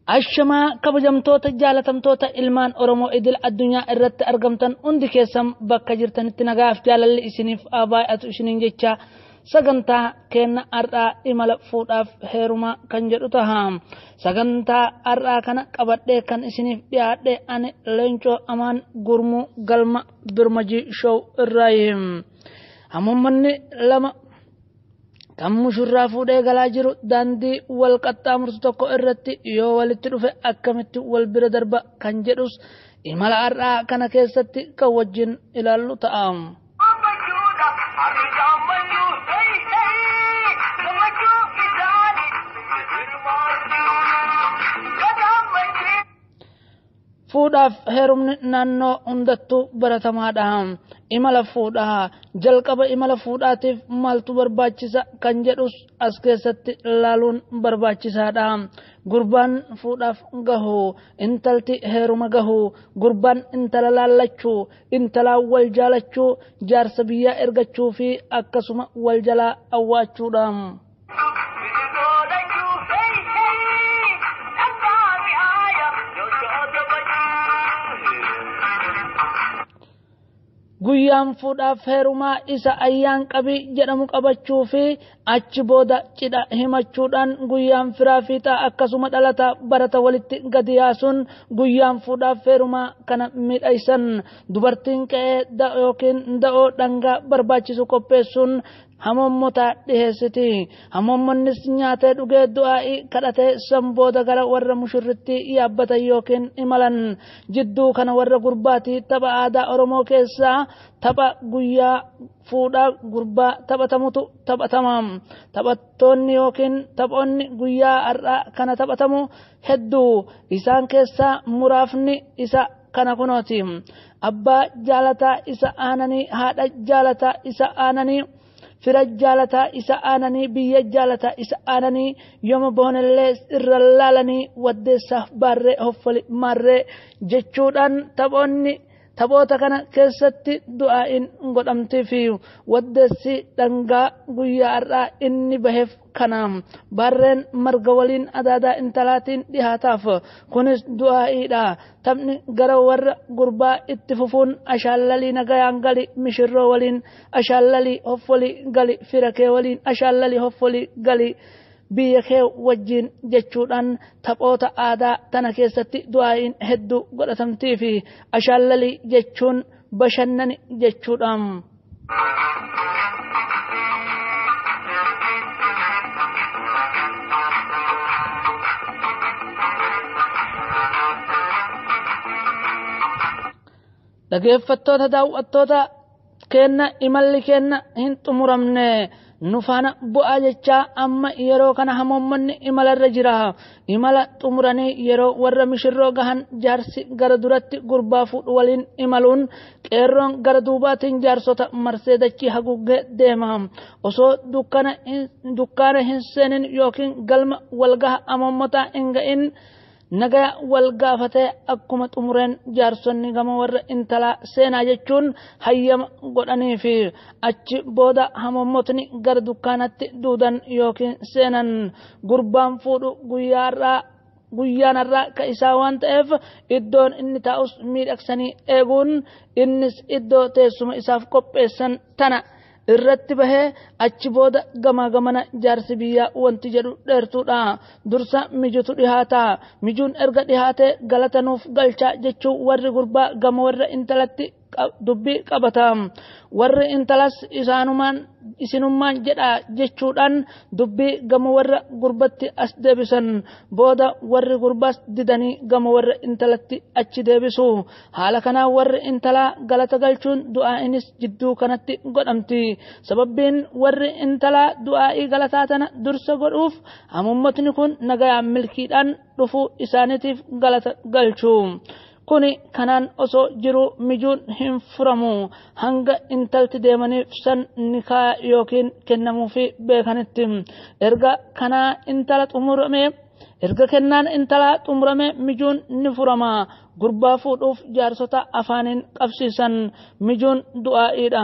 Ashamaa kabajamtoota jaalatamtoota ilmaan Oromoo idil addunyaa irratti argamtan hundi keessan bakka jirtanitti nagaaf jaalalli isiniif baay'atu isiniin jecha sagantaa kenna har'aa imala fuudhaaf heerumaa kan jedhu taha. Sagantaa har'aa kana qabadhee kan isiniif dhiyaadhe ani Leencoo Amaan Gurmuu Galma Birmajii Show irraa. Hammammanni lama kan mushurraa fuudhee galaa jiru daandii wal qaxxaamurtu tokko irratti yoo walitti dhufe akkamitti wal bira darba kan jedhus imala har'aa kana keessatti kan wajjin ilaallu ta'a. Fuudhaaf heerumni naannoo hundattuu baratamaadha. Imala fuudhaa jalqaba imala fuudhaatiif maaltu barbaachisa kan jedhus as keessatti ilaaluun barbaachisaadha. Gurbaan fuudhaaf gahu, intalti heeruma gahu, gurbaan intala laallachuu, intala wal jaalachuu, jaarsa biyyaa ergachuu fi akkasuma wal jalaa awwaachuudha. Guyyaan fuudhaaf heerumaa isa ayyaan qabii jedhamu qabachuu fi achi booda cidha himachuudhaan guyyaan firaa fiixaa akkasuma dhalata barata walitti gadi yaasuun guyyaan fuudhaaf heerumaa kana miidhaysan. Dubartiin qe'ee yookiin da'oo dhangaa barbaachisu qopheessuun hamommota dhiheessiti. Hamommonnis nyaatee dhugee du'aa'ii kadhatee san booda gara warra mushurritti yaabbatan yookiin imalan. Jidduu kana warra gurbaatii tapha aadaa Oromoo keessaa tapha guyyaa fuudhaa gurbaa taphatamutu taphatama. Taphattoonni yookiin taphoonni guyyaa har'aa kana taphatamu hedduu. Isaan keessaa muraafni isa kana kunooti. Abbaa jaalataa isa aananii, haadha jaalataa isa aananii, fira jaalataa isa aananii, biyya jaalataa isa aananii, yooma boonellee irra laalanii waddeessaaf baarree hoffoli maarree jechuudhaan taphoota kana keessatti du'aa'iin godhamtii fi waddeessi dhangaa guyyaa har'aa inni baheef kana. Baarreen marga waliin adaadaa intalaatiin dhihaataaf kunis du'aa'iidha. Taphni gara warra gurbaa itti fufuun ashaallalii nagayaan gali, mishirroo waliin ashaallalii hoffolii gali, fira kee waliin ashaallalii hoffolii gali, biyya kee wajjin jechuudhaan taphoota aadaa tana keessatti du'aa'iin hedduu godhatamtii fi ashaallalii jechuun bashannani jechuudha. Dhageeffattoota daawwattoota kenna imalli kenna hin xumuramne nu faana bu'aa jechaa amma yeroo kana hamoommanni imalarra jira. Imala xumuranii yeroo warra mishirroo gahan jaarsi gara duratti gurbaa fuudhu waliin imaluun qeerroon gara duubaatiin jaarsota marsee dachii haguuggee deema. Osoo dukkaana hin seenin yookiin galma walgaha hamoommotaa hin ga'in nagaya wal gaafatee akkuma xumureen jaarsonni gama warra intalaa seenaa jechuun hayyama godhanii fi achi booda hamommotni gara dukkaanatti duudan yookiin seenan. Gurbaan fuudhu guyyaan irraa ka isaa waan ta'eef iddoon inni taa'us miidhagsanii eeguun innis iddoo teessuma isaaf qopheessan tana irratti bahee achi booda gamaa gamana jaarsi biyyaa wanti jedhu dheertuudha. Dursa mijutu dhihaata. Mijuun erga dhihaatee galatanuuf galchaa jechuu warri gurbaa gama warra intalatti dubbii qabata. Warri intalas isinummaan jedha jechuudhaan dubbii gama warra gurbatti as deebisan. Booda warri gurbaas didanii gama warra intalatti achi deebisu. Haala kanaa warri intalaa galata galchuun du'aa'inis jidduu kanatti godhamti. Sababbiin warri intalaa du'aa'ii galataa tana dursa godhuuf hamommotni kun nagayaan milkiidhaan dhufuu isaaniitiif galata galchu. Kuni kanaan osoo jiru mijuun hin furamu hanga intalti deemaniif san nikaa yookiin kennamuufi beekanitti. Erga kennaan intalaa xumurame mijuun ni furama. Gurbaa fuudhuuf jaarsota afaaniin qabsiisan mijuun du'aa'iidha.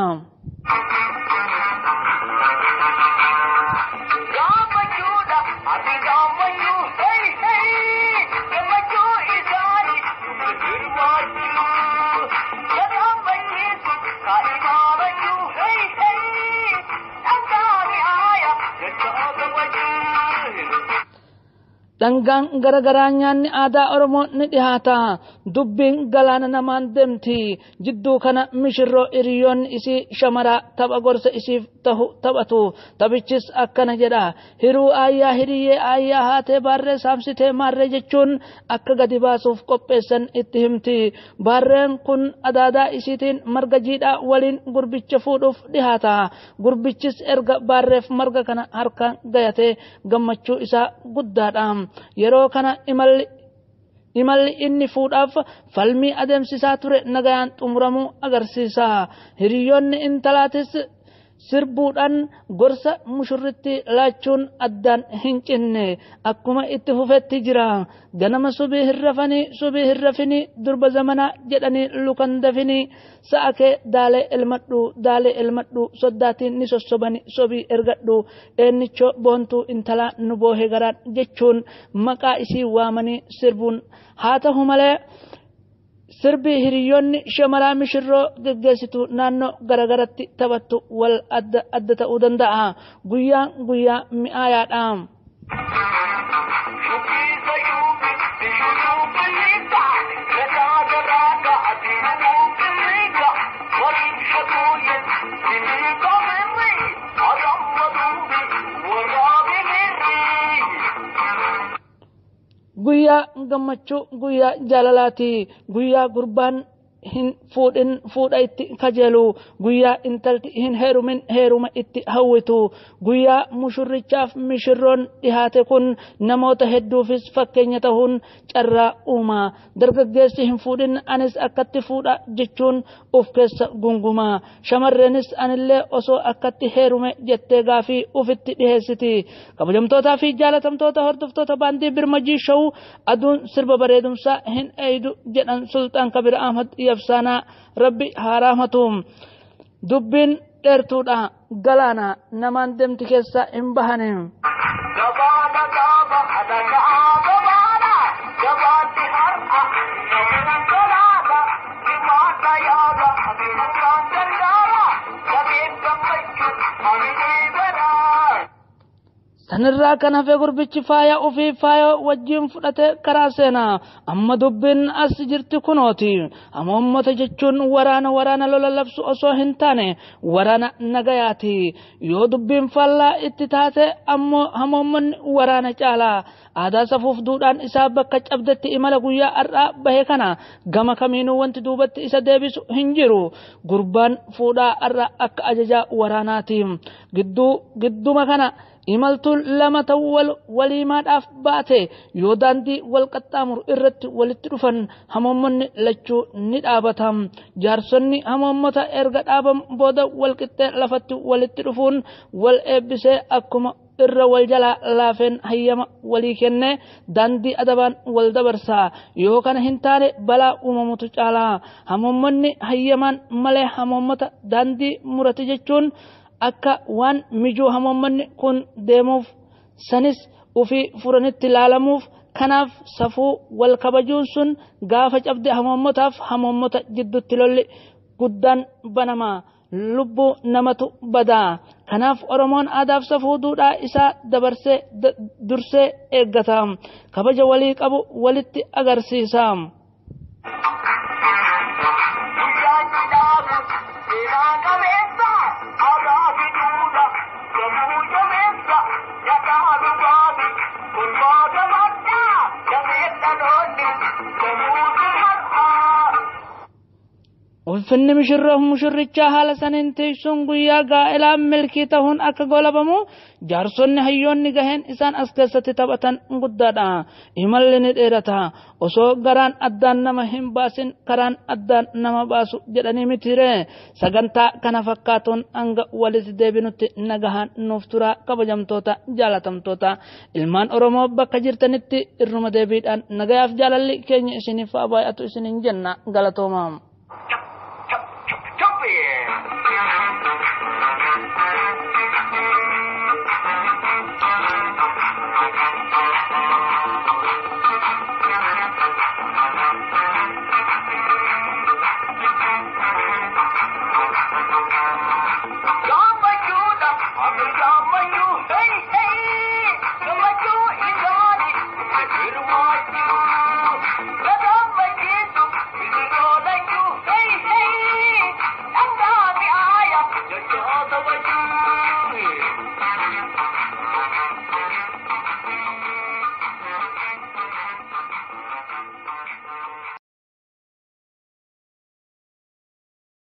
dhangaan garagaraa nyaanni aadaa Oromoo ni dhihaata dubbiin galaana namaan deemti jidduu kana mishirroo hiriyoonni isii shamaraa tapha gorsa isiif tahu taphatu taphichis akkana jedha hiruu ayyaa hiriyyee ayyaa haatee baarree saamsitee maarree jechuun akka gadi baasuuf qopheessan itti himti baarreen kun adaadaa isiitiin marga jiidhaa waliin gurbicha fuudhuuf dhihaata gurbichis erga baarreef marga kana harkaan gayatee gammachuu isaa guddaadha yeroo kana imalli inni fuudhaaf falmii adeemsisaa ture nagayaan xumuramuu agarsiisa hiriyoonni intalaatis sirbuudhaan gorsa mushurritti laachuun addaan hin cinne akkuma itti fufetti jira ganama subii hirrafanii durba zamanaa jedhanii lukan dafanii sa'a kee daalee elmadhu soddaatiin ni sossobani sobii ergadhu eennichoo boontuu intalaa nu boohe garaan jechuun maqaa isii waamanii sirbuun haa ta'u malee sirbi hiriyoonni shamaraa mishirroo geggeessitu naannoo garagaratti taphattu wal adda ta'uu danda'a guyyaa mi'aayaadha. guyyaa gammachuu guyyaa jaalalaati guyyaa gurbaan hin fuudha itti kajeelu guyyaa intalti hin heerumin heeruma itti hawwitu guyyaa mushurrichaaf mishirroon dhihaate kun namoota hedduufis fakkeenya ta'uun carraa uuma dargaggeessi hin fuudhin anis akkatti fuudha jechuun of keessa gunguma shamarreenis anillee osoo akkatti heerume jettee gaafii ufitti dhiheessiti kabajamtootaa fi jaalatamtoota hordoftoota baandii birmajii show aduun sirba bareedumsaa hin eeydu jedhan sultaan kabir ahmad yabsaana rabbi haaramatum dubbin dheertuudha galaana namaan deemti keessa hin bahane sanirraa kan hafe gurbichi faaya ofii faaya wajjin fudhate karaa seenaa amma dubbin as jirti kunooti amoommota jechuun waraana lola labsu osoo hin taane waraana nagayaati yoo dubbin faallaa itti taate ammoo hamoomonni waraana caalaa aadaa safuuf duudhaan isaa bakka cabdetti imala guyyaa har'aa bahe kana gama kamiinuu wanti duubatti isa deebisu hin jiru gurbaan fuudhaa har'a akka ajajaa waraanaati gidduma kana imaltuun lama ta'uu waliimaadhaaf baate yoo daandii wal qaxxaamuru irratti walitti dhufan hamoomonni lachuu ni dhaabata jaarsonni hamoommota erga dhaaban booda wal qixxee lafatti walitti dhufuun wal eebbisee akkuma irra wal jalaa laafeen hayyama walii kenne daandii adabaan wal dabarsaa yoo kana hin taane balaa uumamutu caalaa hamoomonni hayyamaan malee hamoommota daandii murate jechuun akka waan mijuu hamoommanni kun deemuuf sanis ufii furanitti laalamuuf kanaaf safuu wal kabajuun sun gaafa cabde hamoommotaaf hamoommota jidduutti lolli guddaan banama lubbuu namatu badaa kanaaf oromoon aadaaf safuu duudhaa isaa dabarsee dursee eeggata kabaja walii qabu walitti agarsiisa ulfinni mushurrichaa haala saniin teessuun guyyaa gaa'elaa milkii ta'uun akka golabamu jaarsonni hayyoonni gaheen isaan as keessatti taphatan guddaadha imalli ni dheerata osoo garaan addaan nama hin baasin karaan addaan nama baasu jedhanii mitire sagantaa kana fakkaatuun hanga walitti deebinutti nagahaan nuuf turaa kabajamtoota jaalatamtoota ilmaan oromoo bakka jirtanitti irruma deebiidhaan nagayaaf jaalalli keenya isiniif haa baay'atu isiniin jenna galatoomaa